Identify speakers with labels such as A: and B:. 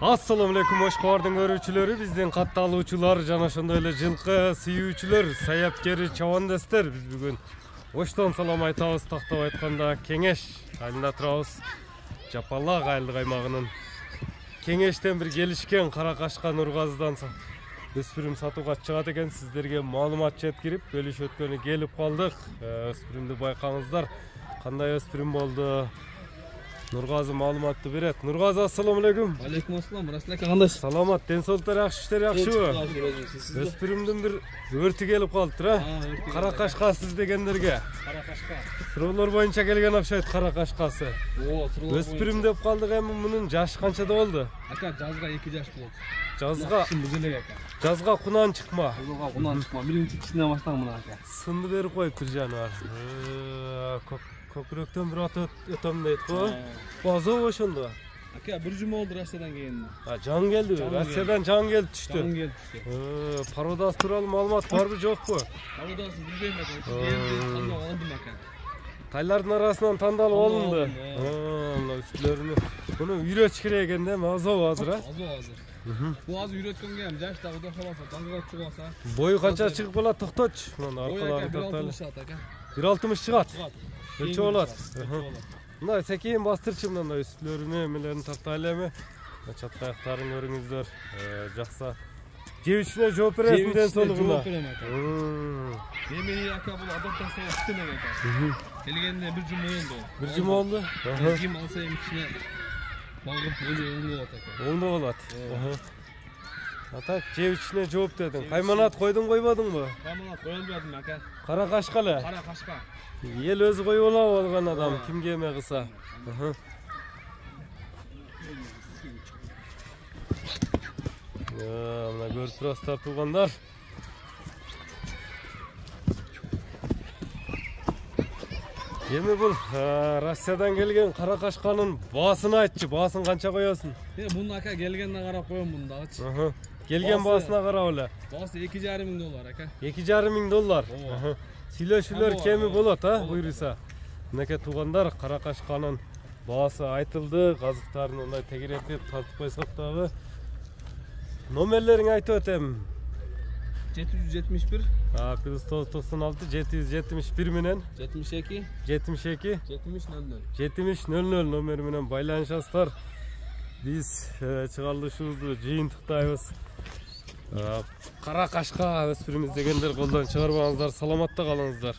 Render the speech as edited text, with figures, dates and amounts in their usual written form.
A: Assalamu alaikum oşqordun görүүчүлөрү, биздин катталуучулар жана ошондой эле жылкы сүйүүчүлөр, саяпкери чабандастар. Биз бүгүн Оштон салам айтабыз, тактап айтканда Кеңеш айылында турабыз. Жапалак айылдык аймагынын Кеңештен бир келишкен кара кашка Нургазыдан өспүрүм сатууга чыгат экен. Сиздерге маалымат жеткирип, бөлүш өткөнү келип калдык. Өспүрүмдү байкаңыздар. Кандай өспүрүм болду? Нургазы маалыматты берет. Нургазы, ассаламу алейкум.
B: Алейкум ассалам. Расул ака кандайсыз?
A: Саламат, ден соолуктар жакшы, иштер жакшыбы? Өспүрүмдүн бир өртү келип калыптыр, а? Кара кашкасы дегендерге.
B: Кара кашка.
A: Суроолор боюнча келген окшойт кара кашкасы.
B: Суроолор.
A: Өспүрүм деп калдык, эми мунун жашы канчада болду?
B: Ака, жазга 2 жаш болот.
A: Жазга. Жазга кунан чыкма.
B: Жазга кунан чыкма. Биринчи кичинен баштаган мына ака.
A: Сынды берип коюптур жаныбар. Көкүрөктөн бир ат өтөм дейт го. Базоо ошондо.
B: Ака, бир жума болду Россиядан келгенине.
A: Жан келди. Россиядан жан келип түштү.
B: Жан келип түштү.
A: Пародасы тууралуу маалымат барбы, жокпу?
B: Пародасын билбейм ака. Келди, тандап алдым ака.
A: Тайлардын арасынан тандалып алынды. Мына үстүлөрүнү. Муну үйрөтүш керек экен да, азабы азыр, а?
B: Азабы азыр. Бу азыр үйрөткөнгө эми жашта Кудай каласа, таңга чыгаса.
A: Бою канча чыгып калат, токточу. Мына аркаларын тарталы. 1.60 чыгат. Өлчө болот. Мына секейин бастырчы, мындай үстүлөрүнү, эмелерин тартайлы эми. Чатка аяктарын көрүңүздөр. Жакса. Жебичине жооп бересиң, ден соолугуна.
B: Жооп берем ака. Эми ака бул адаптация иштемек ака. Келгенде бир жума болду.
A: Бир жума болду.
B: Ким алса эми кичине багып өзү оңдоп атат ака.
A: Оңдоп алат. Атак, жебичине жооп дедиң. Кайманат койдуң, койбодуңбу?
B: Кайманат коюлбадым ака.
A: Кара кашка эле.
B: Кара кашка.
A: Ел өзү коюп алабы алган адам, кимге эме кылса. Мына көрүп турасыздар туугандар. Эми бул Россиядан келген кара кашканын баасын айтчы, баасын канча коесуң?
B: Муну ака келгенде карап коем муну дагычы.
A: Келген баасына карап эле.
B: Баасы $2,500 ака.
A: $2,500. Сүйлөшүүлөр кеми болот, а, буйруса. Мынакей туугандар, кара кашканын баасы айтылды, казыктарын мындай тегеректеп тартып койсок дагы. Номерлериң айтып өтем.
B: 771
A: +996 771 менен
B: 72
A: 7000 номери менен байланышасыздар. Биз чыгарылышыбызды жыйынтыктайбыз. Кара кашка өспүрүмүз дегендер колдон чыгарбаңыздар, саламатта калыңыздар.